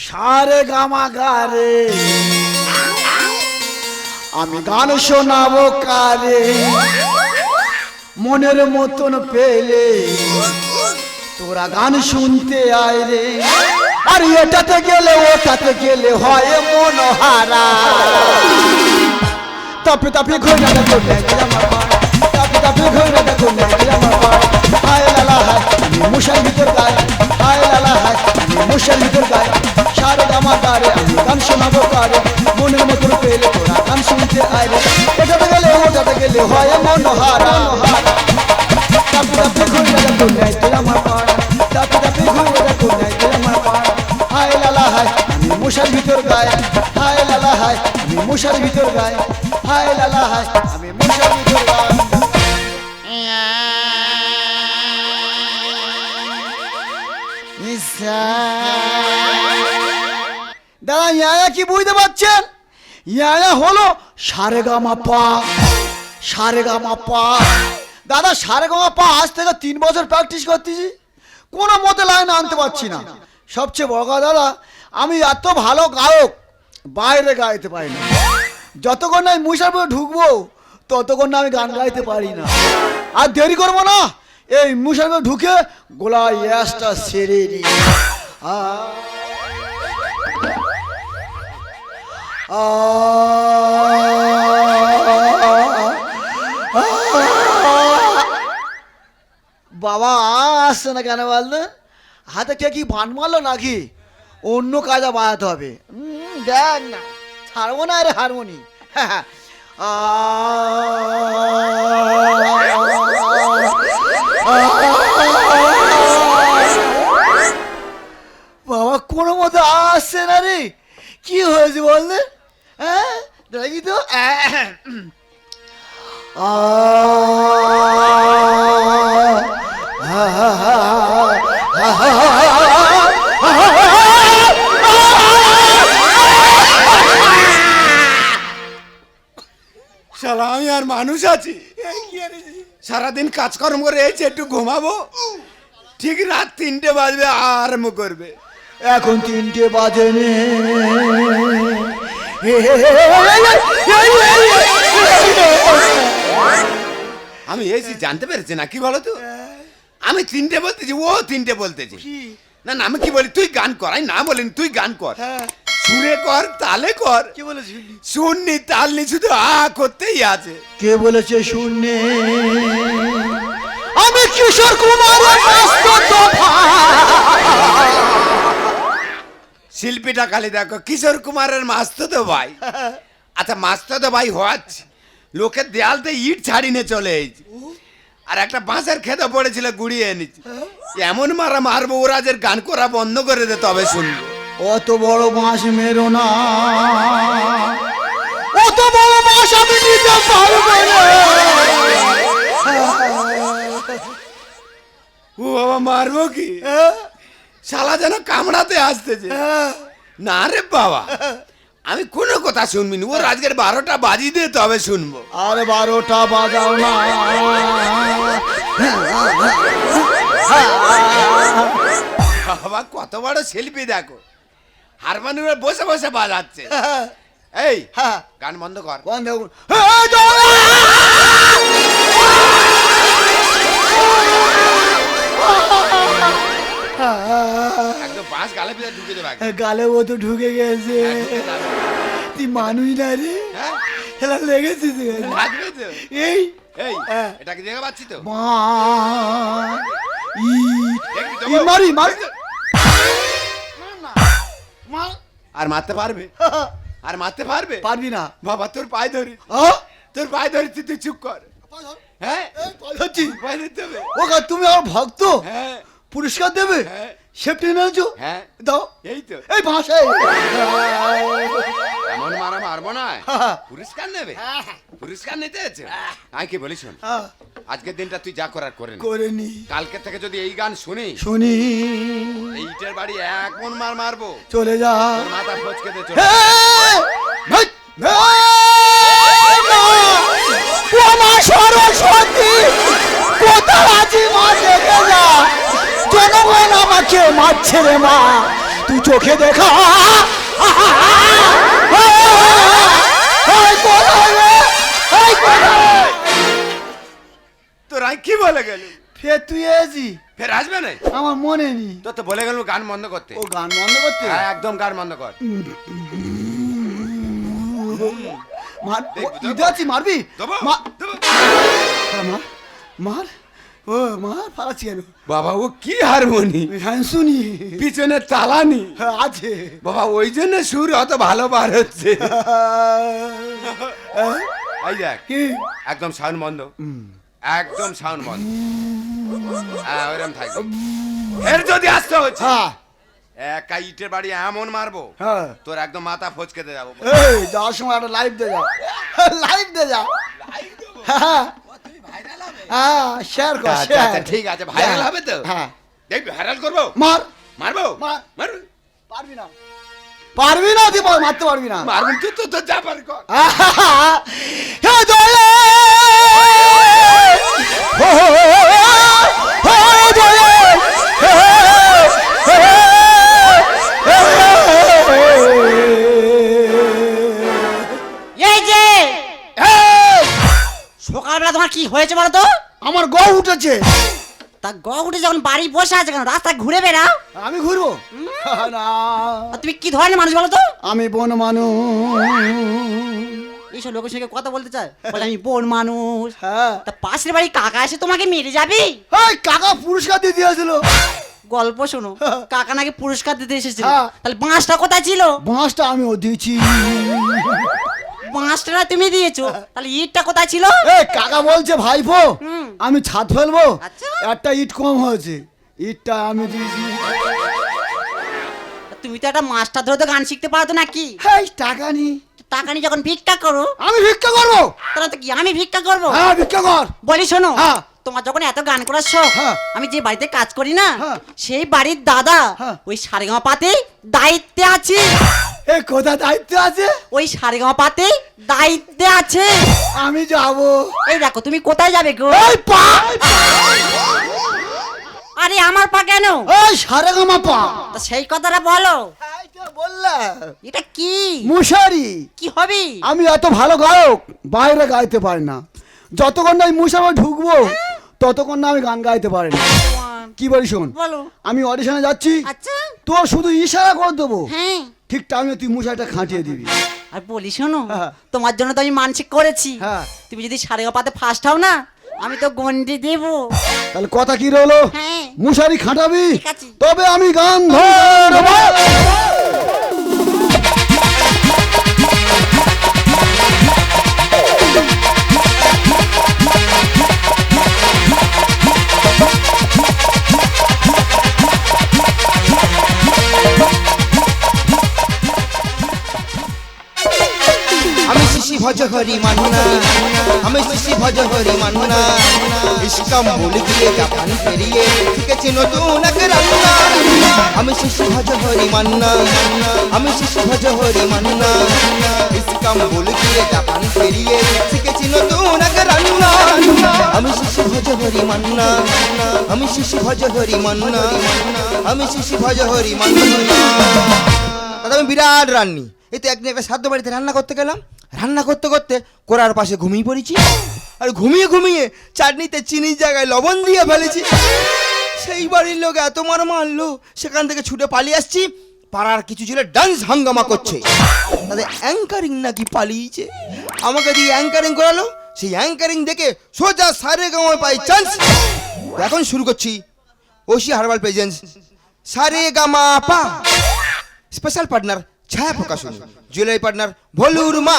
সারে গামা গারে আমি গান শোনাবো কারে মনের মতন পেলে তোরা গান শুনতে আয় রে। আর এটাতে গেলে ওটাতে গেলে হয় মনোহারা তাপে তাপে ঘোরা দেখো আমার পায় তাপে তাপে ঘোরা দেখো আমার পায় হায় লালা হায় আমি মুশার ভিতর গায় হায় লালা হায় আমি মুশার ভিতর গায় সারে গামা গারে আমি গান শোনাবো কারে মনের মতন পেলে তোরা গান শুনতে আয় রে। এটাতে গেলে ওটাতে গেলে হয় মনোহারা তাপে তাপে ঘোরা দেখো আমার পায় তাপে তাপে ঘোরা দেখো আমার পায় হায় লালা হায় আমি মুশার ভিতর গায় হায় লালা হায় আমি মুশার ভিতর গায় হায় লালা হায় আমি মুশার ভিতর গায়। দাদা ইয়া কি বুঝতে পারছেন? ইয়া হলো সারেগামা পা সারেগামা পা। দাদা সারেগামা পা আজ থেকে 3 বছর প্র্যাকটিস করতেছি, কোনো মতে লাইন আনতে পারছি না। সবচেয়ে বড় কথা দাদা, আমি এত ভালো গায়ক বাইরে গাইতে পারি না। যতক্ষণ না আমি মুশার পরে ঢুকবো ততক্ষণ না আমি গান গাইতে পারি না। আর দেরি করবো না, এই মুশার পরে ঢুকে গোলা ইয়াসটা সেরে নি। বাবা আসছে না কেন বলতো? হাতে কে কি বান মারলো নাকি? অন্য কাজে বাজাতে হবে। দেখ না, ছাড়বো না রে হারমোনি। বাবা কোনো মতো আসছে না রে, কি হয়েছে বললে? হ্যাঁ দেখি তো। শালা আমি আর মানুষ আছি? সারাদিন কাজকর্ম করে এসে একটু ঘুমাবো, ঠিক রাত 3টে বাজবে আরম্ভ করবে। এখন 3টে বাজেনি। আমি এসি জানতে পেরেছি না কি বলো তো? আমি 3টে বলতেছি, ও 3টে বলতেছি। না না আমি কি বলি, তুই গান কর। আমি না বলিনি, তুই গান কর, সুরে কর তালে কর। কি বলেছি? শুননি তাল নি, শুধু আ করতেই আছে। কে বলেছে শুননি? আমি কিশোর কুমার। শিল্পীটা খালি দেখো, কিশোর কুমারের মাস্তুতো ভাই। আচ্ছা মাস্তুতো ভাই হচ্ছে, লোকের দেয়ালতে ইট ছাড়িনে চলে এসেছি, আর একটা বাঁশের খেতে পড়েছিল গুড়িয়ে এনেছি। এমন মারা মারবো ওরা যে গান করা বন্ধ করে দে তবে শুনবো। অত বড় বাঁশ মেরো না, অত বড় বাঁশ আমি নিতে পারবো না। ও বাবা মারবো কি? শালা যেন কামড়াতে আসতেছে। না রে বাবা, আমি কোনো কথা শুনবি না। ওর আজকের 12টা বাজিয়ে দে তবে শুনবো। আর 12টা বাজাও না। বাবা কত বড় শিল্পী দেখো, হারমোনিয়ামে বসে বসে বাজাচ্ছে। এই গান বন্ধ কর। বন্ধ। একদম বাঁশ গালে ভিতরে ঢুকে দেবে। গালে ও তো ঢুকে গেছে। তুই মানুষ না রে, খেলা লেগেছিস। এই এই এটাকে দেখে পাচ্ছি তো। মারি মারি। আর মারতে পারবে? আর মারতে পারবে? পারবি না বাবা, তোর পায়ে ধরি, তোর পায়ে ধরি, তুই চুপ কর। হ্যাঁ পায়ে ধরতে হবে। ও তুমি আমার ভক্ত, হ্যাঁ পুরস্কার দেবে। সেফটি নিয়েছো? হ্যাঁ দাও। এই তো এই ভাষায় এমন মারা মারবো না, পুরস্কার নেবে। পুরস্কার নিতে আছে। আমি কি বলি শোন, আজকের দিনটা তুই যা করার করে নি। কালকে থেকে যদি এই গান শুনি এই ইটের বাড়ি 1 মণ মার মারবো। চলে যা, তোর মাথা ফচকে দে। সরস্বতী কোথায় আছি মা? দেখে যা, জনগণ আমাকে মারছে রে মা। তুই চোখে দেখা তোর আমি কি বলে গেল? ফের তুই এসি ফের আসবে না? আমার মনে নেই। তোর তো বলে গেল গান বন্ধ করতে। ও গান বন্ধ করতে? হ্যাঁ, একদম গান বন্ধ কর। মার দেখবি, দেখবো। দিতে আছি, মারবি? দেবো, মা- দেবো। হ্যাঁ, মার মার ও মার ফালাচ্ছি কেন? বাবা ও কি হারমোনি, হ্যাঁ শুনি। পিছনে তালানি। হ্যাঁ, আছে। বাবা ওই জন্য সুর অত ভালো বার হচ্ছে। এই দেখ, কি? একদম সাউন্ড বন্ধ, একদম সাউন্ড বন্ধ। হ্যাঁ ওইরকম থাকবে। এর যদি আসতে হচ্ছে হ্যাঁ একা ইটের বাড়ি এমন মারবো হ্যাঁ। তোর একদম মাথা ফচকে দিয়ে যাবো। এই যাওয়ার সময় একটা লাইভ দে যাও, লাইভ দে যাও। হ্যাঁ হ্যাঁ, শেয়ার কর, আচ্ছা, শেয়ার। আচ্ছা, ঠিক আছে, ভাইরাল হবে তো? হ্যাঁ, দেখবি ভাইরাল করবো, মার। মারবো, মার। মারবো, পারবি না, পারবি না, তুই মারতে পারবি না। মারবো তুই তো তোর যা পার কর। হে দয়া, হে দয়া, এই যে সকালবেলা তোমার কি হয়েছে বলো তো? আমার গ উঠেছে। তা গ উঠে যখন বাড়ি বসে আছে কেন, রাস্তায় ঘুরে বেড়াও? আমি ঘুরবো না, আর তুমি কি ধরনের মানুষ বলো তো? আমি বন মানুষ। এইসব লোকের সঙ্গে কথা বলতে চায়, বলে আমি বোন মানুষ। হ্যাঁ, তা পাশের বাড়ি কাকা এসে তোমাকে মেরে যাবি? এই কাকা পুরস্কার দিয়ে দিয়েছিল। গল্প শোনো, কাকা নাকি পুরস্কার দিতে এসেছিল। হ্যাঁ। তাহলে বাঁশটা কোথায় ছিল? বাঁশটা আমিও দিয়েছি। বাঁশটা না তুমি দিয়েছো, তাহলে ইটটা কোথায় ছিল? এই কাকা বলছে ভাইপো হুম। আমি ছাদ ফেলবো, আচ্ছা। একটা ইট কম হয়েছে, ইটটা আমি দিয়েছি। তুমি তো একটা মাস্টার ধরে তো গান শিখতে পারতো নাকি? হ্যাঁ, টাকা নি, টাকা নিয়ে যখন ভিক্ষা করো, আমি ভিক্ষা করবো। তাহলে তো কি আমি ভিক্ষা করবো? হ্যাঁ, ভিক্ষা কর। বলি শোনো, হ্যাঁ। তোমার যখন এত গান করার শখ, হ্যাঁ। আমি যে বাড়িতে কাজ করি না, হ্যাঁ। সেই বাড়ির দাদা হ্যাঁ। ওই সারেগাঁও পাতে দায়িত্বে আছে। এ কোথা দায়িত্ব আছে? ওই সারেগাঁও পাতে দায়িত্বে আছে। আমি যাবো। এই দেখো তুমি কোথায় যাবে গো? এই পা, আরে আমার পা কেন? এই সারেগামা পা। তা সেই কথাটা বলো। এইটা বললা, এটা কি মুশারি। কি হবে? আমি এত ভালো গায়ক, বাইরে গাইতে পারি না। যতক্ষণ না আমি মুশারি ঢুকবো ততক্ষণ না আমি গান গাইতে পারি না। কি বলি শোন, বলো। আমি অডিশনে যাচ্ছি, আচ্ছা। তোর শুধু ইশারা করে দেবো, হ্যাঁ। ঠিক টাইমে তুই মুশারিটা খাটিয়ে দিবি। আর বলি শোনো, হ্যাঁ। তোমার জন্য তো আমি মানসিক করেছি। হ্যাঁ। তুমি যদি সারেগাঁও পাতে ফার্স্ট হও না, আমি তো গন্ডি দেবো। তাহলে কথা কি রইলো? হ্যাঁ। মুশারি খাটাবি, ঠিক আছে। তবে আমি গান ধরবো। আমি শিশি ভজ হরি মান্না, আমি শিশি ভজ হরি মান্না, ইস্কাম বলে গিয়ে জাপান পেরিয়ে শিখেছি নতুন এক রান্না। আমি শিশি ভজ হরি মান্না, আমি শিশি ভজ হরি মান্না, ইস্কাম বলে গিয়ে জাপান পেরিয়ে শিখেছি নতুন এক রান্না। আমি শিশি ভজ হরি মান্না, আমি শিশি ভজ হরি মান্না, আমি শিশি ভজ হরি মান্না। দাদা আমি বিরাট রান্নি, এই তো একদিন একটা সাধ্য বাড়িতে রান্না করতে গেলাম, রান্না করতে করতে কোরার পাশে ঘুমিয়ে পড়েছি, আর ঘুমিয়ে ঘুমিয়ে চাটনিতে চিনির জায়গায় লবণ দিয়ে ফেলেছি। সেই বাড়ির লোক এত মার মারলো, সেখান থেকে ছুটে পালিয়ে আসছি। পাড়ার কিছু ছেলে ডান্স হাঙ্গামা করছে, তাদের অ্যাঙ্কারিং নাকি পালিয়েছে। আমাকে দিয়ে অ্যাঙ্কারিং করালো, সেই অ্যাঙ্কারিং দেখে সোজা সারেগামা পাই চান্স। এখন শুরু করছি ওশি হার্বাল প্রেজেন্স সারেগামা পা। স্পেশাল পার্টনার ছায়া প্রকাশন, জুয়েলারি পার্টনার ভলুর মা।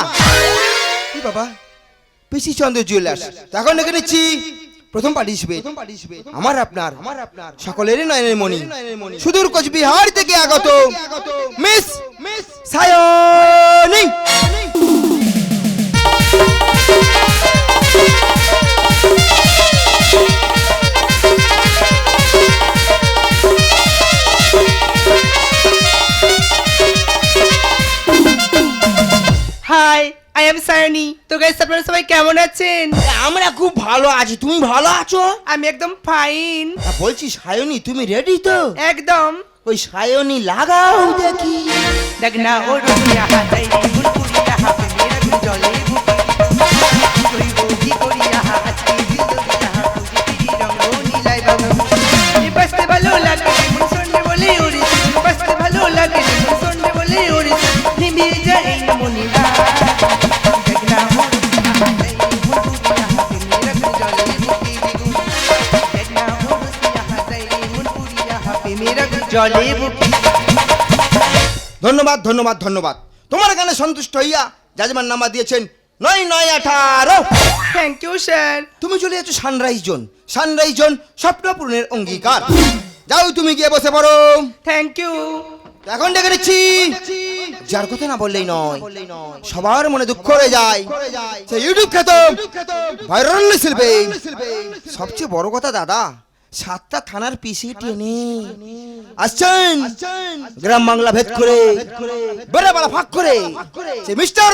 কি বাবা, পিসি চন্দ্র জুয়েলার্স। এখন দেখে নিচ্ছি প্রথম পার্টিসিপেট আমার আপনার সকলেরই নয়নের মণি, সুদূর কোচবিহার থেকে আগত miss Sayani. Hi, I am Sayani. তো গাইস আপনারা সবাই কেমন আছেন? আমরা খুব ভালো আছি, তুমি ভালো আছো? আমি একদম ফাইন। বলছি সায়নী তুমি রেডি তো? একদম। ওই সায়নী লাগাও দেখি। দেখ না ও রুমিয়া হাতাই রে বুলবুলিয়া হাতে মেরা গুল জলে বুকি কি করিয়া আজকে দিল দিয়া তুঝে পিরি রঙ নীলাই বাবু এ বসতে ভালো লাগে মন সন্ডে বলে ওরে বসতে ভালো লাগে মন সন্ডে বলে ওরে নিবি যায় না মনিরা দেখ না ও রুমিয়া হাতাই রে বুলবুলিয়া হাতে মেরা গুল জলে বুকি দেখ না ও রুমিয়া হাতাই রে বুলবুলিয়া হাতে মেরা গুল জলে বুকি। ধন্যবাদ ধন্যবাদ ধন্যবাদ। তোমার গানে সন্তুষ্ট হইয়া জাজমান নামা দিয়েছেন 9-9-18। Thank you sir. তুমি চলে যাচ্ছ সানরাইজ জোন। সানরাইজ জোন স্বপ্ন পূরণের অঙ্গীকার। যাও তুমি গিয়ে বসে পড়ো। Thank you. এখন ডেকে নিচ্ছি যার কথা না বললেই নয়, সবার মনে দুঃখ রয়ে যায়, সে ইউটিউব খ্যাত ভাইরাল শিল্পী। সবচেয়ে বড় কথা দাদা, 7টা থানার পিসি টেনে আসছেন গ্রাম বাংলা ভেদ করে, বেড়া বেড়া ফাঁক করে, সে মিস্টার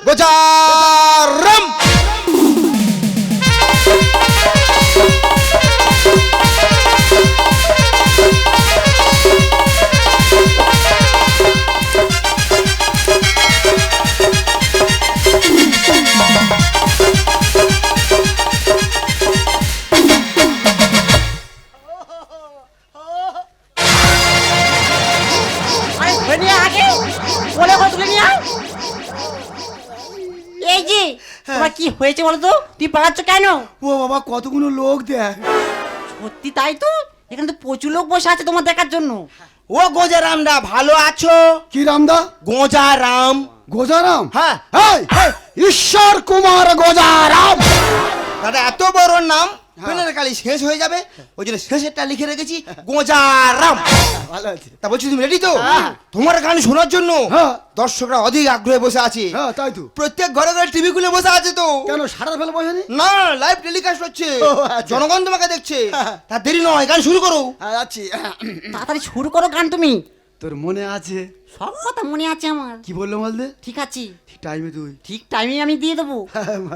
গোজারাম। আরে ধরে নিয়ে আগে বলে করে তুলে নিয়ে আয়। এই যে তোমার কি হয়েছে বলো তো, তুই পালাচ্ছ কেন? ও বাবা, কতগুলো লোক দেখ। সত্যি তাই তো, এখানে তো প্রচুর লোক বসে আছে তোমার দেখার জন্য। ও গোজারামরা ভালো আছো? কি রামদা? গোজারাম। গোজারাম? হ্যাঁ। এই, ঈশ্বর কুমার গোজারাম। দাদা এত বড় নাম পেনের কালি শেষ হয়ে যাবে, ওই জন্য শেষেরটা লিখে রেখেছি গোজারাম। ভালো আছে। তা বলছি তুমি রেডি তো? হ্যাঁ। তোমার গান শোনার জন্য হ্যাঁ। দর্শকরা অধিক আগ্রহে বসে আছে। হ্যাঁ তাই তো। প্রত্যেক ঘরে ঘরে টিভি খুলে বসে আছে তো। কেন সারা ফেলে বসেনি? না, লাইভ টেলিকাস্ট হচ্ছে, ও, আচ্ছা। জনগণ তোমাকে দেখছে। হ্যাঁ। তা দেরি নয়, গান শুরু করো। হ্যাঁ যাচ্ছি। তাড়াতাড়ি শুরু করো গান তুমি। তোর মনে আছে সব কথা মনে আছে আমার। কি বললো বলতে? ঠিক আছে, ঠিক টাইমে তুই ঠিক টাইমে আমি দিয়ে দেবো।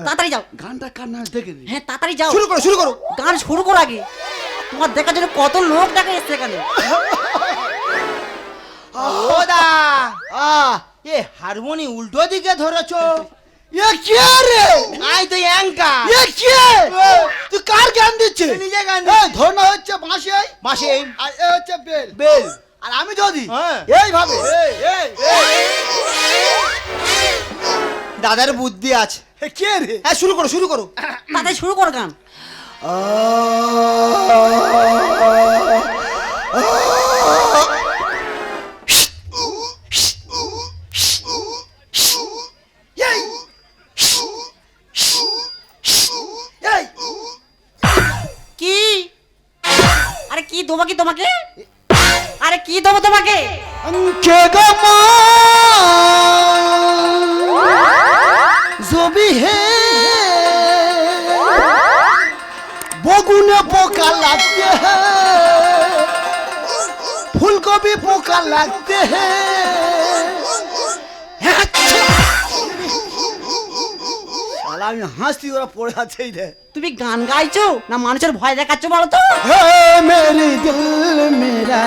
তাড়াতাড়ি যাও। গানটা কার না দেখে নি। হ্যাঁ তাড়াতাড়ি যাও, শুরু করো শুরু করো। গান শুরু করো আগে। তোমার দেখার জন্য কত লোক দেখা এসছে এখানে। ও দা, এ হারমোনি উল্টো দিকে ধরেছো। এ কে রে? আই তো অ্যাঙ্কা। এ কে? তুই কার গান দিচ্ছে? নিজে গান এই ধরনা হচ্ছে বাঁশি, মাসে আর এ হচ্ছে বেল। বেল। আর আমি যদি হ্যাঁ। এইভাবে দাদার বুদ্ধি আছে। এ কে রে? হ্যাঁ শুরু করো শুরু করো। তাড়াতাড়ি শুরু করো গান। কি? আরে কি দেবো কি তোমাকে? আরে কি দেবো তোমাকে? কে গো মা জবি হে বগুনে পোকা লাগতে হে, ফুলকপি পোকা লাগতে হে। শালা আমি হাসছি, ওরা পড়ে আছে এই রে। তুমি গান গাইছো না মানুষের ভয় দেখাচ্ছ বলো তো? है मेरे दिल मेरा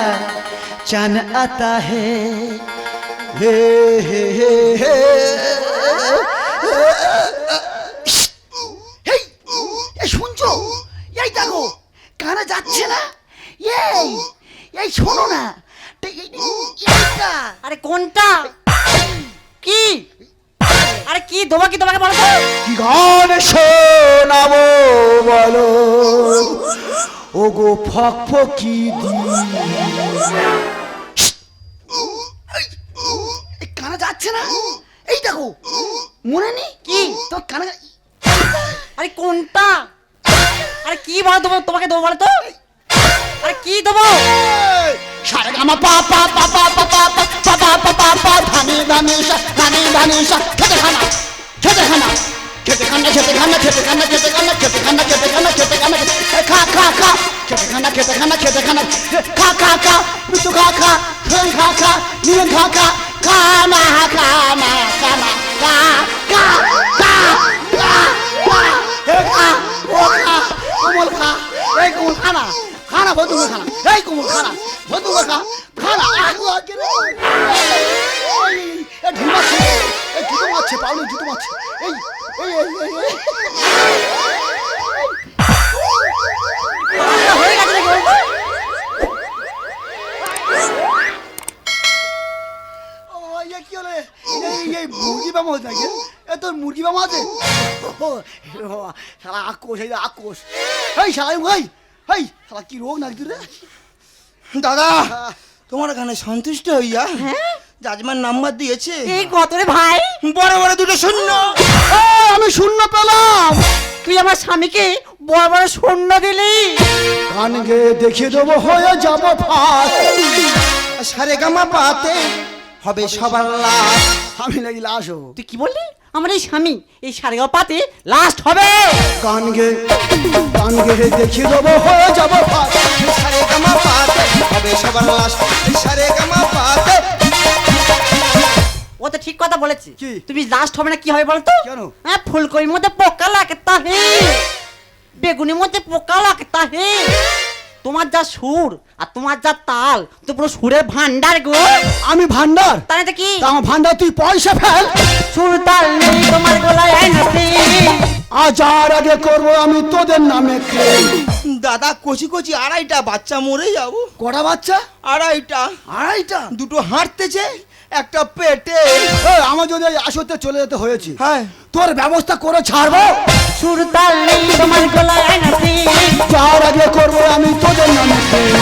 चैन आता है, हे हे हे हे। এই, এই শুনছো? এই দেখো কানে যাচ্ছে না? এই এই শোনো না, এইটা আরে কোনটা? কি? আরে কি দেবো কি তোমাকে বলো তো? কি গান শোনাবো বলো, ও গো ফক ফকি দি। এই কানে যাচ্ছে না? এই দেখো মনে নেই কি? তো কানে। আরে কোনটা? আরে কি বলো দেবো তোমাকে দেবো বলো তো? আরে কি দেবো? সারে গামা পা পা পা পা পা পা পা পা পা পা পা পা ধানি ধানি সা ধানি ধানি সা। খেতে খানা খেতে খানা খেতে খানা খেতে খানা খেতে খানা খেতে খানা খেতে খানা খেতে খানা খেতে খানা খা খা খা খেতে খানা খেতে খানা খেতে খানা খা খা খা মিঠু খা খা খেন খা খা নিয়ে খা খা খানা খানা খানা খা খা খা খা খা হে খা ও খা কোমল খা এই কোমল খানা খানা খানা বন্ধু খানা এই কুমুর খানা বন্ধু খা খানা ঢিল মারছে এই জুতো মারছে পাউলি জুতো মারছে এই এই এই এই এই হয়ে গেছে নাকি বলতো? ও ইয়ে কি হলো এই মুরগি বাম হচ্ছে নাকি এ তোর মুরগি বাম আছে ও শালা আক্রোশ এই আক্রোশ এই শালা ভাই এই শালা কি রোগ নাকি রে দাদা তোমার গানে সন্তুষ্ট হইয়া জাজমান নাম্বার দিয়েছে এই কত রে ভাই, বড় বড় দুটো শূন্য। আমি শূন্য পেলাম তুই আমার স্বামীকে বড় বড় শূন্য দিলি। গান গেয়ে দেখিয়ে দেবো হয়ে যাবো ফাঁস সারে গামা পাতে হবে সবার লাশ। আমি নাকি লাশ হবো তুই কি বললি? আমার এই স্বামী এই সারেগাঁও পাতে লাস্ট হবে। গান গেয়ে দেখিয়ে দেবো হয়ে যাবো ফাঁস সারে গামা পাতে হবে সবার লাশ। সারে গামা পাতে ও তো ঠিক কথা বলেছে। কি? তুমি লাস্ট হবে না কি হবে বলতো? কেন? হ্যাঁ, ফুলকপির মধ্যে পোকা লাগতা হে, বেগুনের মধ্যে পোকা লাগতা হে। তোমার যা সুর আর তোমার যা তাল, তো পুরো সুরের ভান্ডার গো। আমি ভান্ডার তাই না কি? তা আমার ভান্ডার তুই পয়সা ফেল সুর তাল নেই তোমার গলায় আইনাতে। আজ আর আগে করবো আমি তোদের নামে claim। দাদা কচি কচি আড়াইটা বাচ্চা মরে যাবো। কটা বাচ্চা আড়াইটা আড়াইটা দুটো হাঁটতেছে একটা পেটে। এই, আমার যদি এই আসতে চলে যেতে হয়েছে হ্যাঁ তোর ব্যবস্থা করে ছাড়বো সুর তাল নেই তোমার গলায় আইনাতে। যার আগে করবো আমি তোদের নামে claim।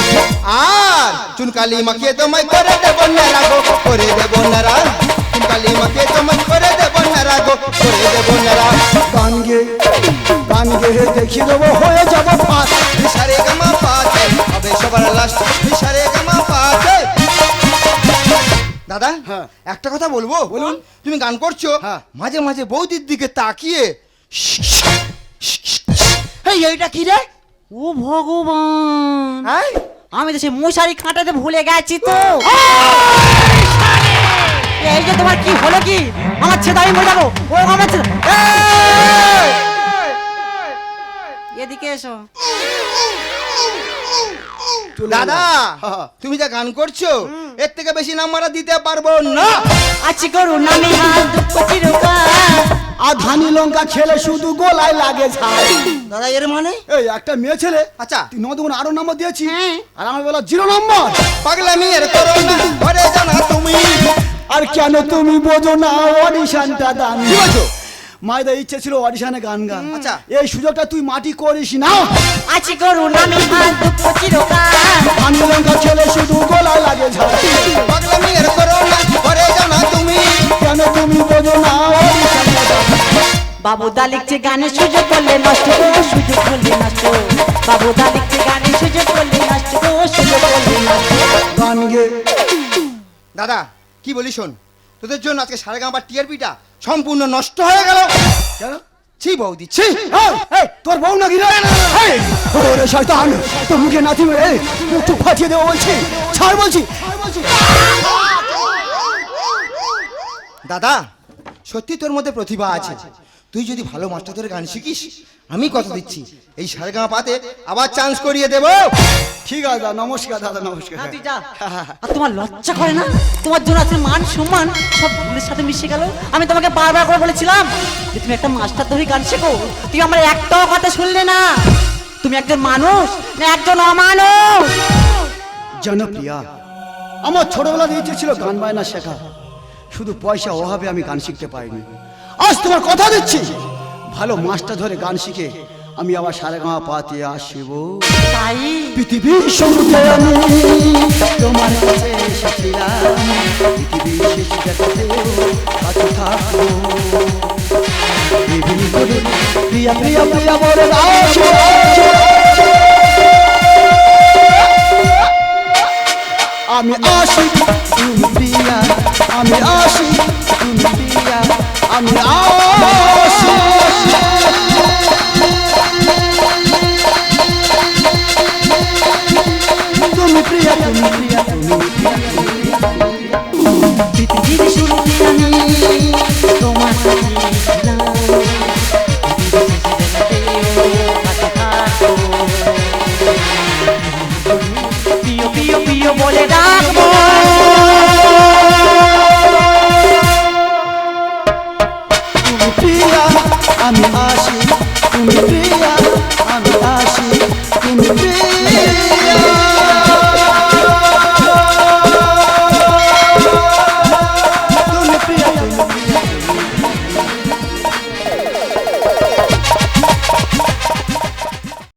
আর চুনকালি মাকে তোমায় করে দেব না রাগো, করে দেব না রাগ। চুনকালি মাকে তোমায় করে দেব না রাগো, করে দেব না রাগ। গান গেয়ে দেখিয়ে দেবো হয়ে যাবো ফাঁস সারে গামা পাতে হবে সবার লাশ। সারে গামা পাতে। দাদা হ্যাঁ। একটা কথা বলবো? বলুন। তুমি গান করছো হ্যাঁ। মাঝে মাঝে বৌদির দিকে তাকিয়ে এই এইটা কি রে ও ভগবান, হ্যাঁ আমি তো সে মশারি খাটাতে ভুলে গেছি তো। এই যে তোমার কি হলো কি? আমার ছেলে আমি মরে যাবো। ও আমার ছেলে, এদিকে এসো। দাদা হ্যাঁ। তুমি যা গান করছো এর থেকে বেশি নাম্বার দিতে পারবো না। আছি করুন আমি হাত দুঃখ চিরকাল। আর ধানি লঙ্কা খেলে শুধু গোলায় লাগে ঝাল দাদা এর মানে এই একটা মেয়ে ছেলে আচ্ছা তুই নতুন আরো নম্বর দিয়েছি হ্যাঁ। আর আমি বলা 0 নম্বর পাগলামি এর করো না ঘরে জানা তুমি। আর কেন তুমি বোঝো না অডিশনটা দান কি বলছো? মায়ের ইচ্ছে ছিল অডিশনে গান গান আচ্ছা। এই সুযোগটা তুই মাটি করিস না আছি করুন আমি হাত দুঃখ চিরকাল। ধানি লঙ্কা খেলে শুধু গোলায় লাগে ঝাল পাগলামি এর করো না ঘরে জানা তুমি। কেন তুমি বোঝো না অডিশনে গান বাবু দা লিখছে গানের সুযোগ করলে নষ্ট গো, সুযোগ করলে নষ্ট। বাবু দা লিখছে গানের সুযোগ করলে নষ্ট গো, সুযোগ করলে নষ্ট। গান গে দাদা কি বলি শোন, তোদের জন্য আজকে সারে গামা টিআরপিটা সম্পূর্ণ নষ্ট হয়ে গেল। কেন ছি বৌদি ছি। এই, তোর বউ নাকি রে এই, ওরে শয়তান তোর মুখে নাতি মেরে মুখ ফাটিয়ে দেবো বলছি ছাড় বলছি দাদা সত্যি তোর মধ্যে প্রতিভা আছে। তুই যদি ভালো মাস্টার ধরে গান শিখিস আমি কথা দিচ্ছি এই সারে গামা পাতে আবার চান্স করিয়ে দেবো। ঠিক আছে দাদা নমস্কার দাদা নমস্কার হ্যাঁ, তুই যা। আর তোমার লজ্জা করে না? তোমার জন্য আছে মান সম্মান সব ভুলের সাথে মিশে গেল। আমি তোমাকে বারবার করে বলেছিলাম যে তুমি একটা মাস্টার ধরে গান শেখো, তুমি আমার একটাও কথা শুনলে না। তুমি একজন মানুষ না একজন অমানুষ? জনপ্রিয়া আমার ছোটবেলা ইচ্ছে ছিল গান বায়না শেখা, শুধু পয়সা অভাবে আমি গান শিখতে পারিনি। আজ তোমার কথা দিচ্ছি ভালো মাস্টার ধরে গান শিখে আমি আবার সারেগামা পাতে আসব। তাই পৃথিবীর শুরুতে আমি তোমার কাছে এসেছিলাম, পৃথিবীর শেষ দেখাতেও কাছে থাকবো। পৃথিবী করে প্রিয়া প্রিয়া প্রিয়া বলে আসো। আমি আশিক তুমি প্রিয়া, আমি আশিক তুমি প্রিয়া, আমি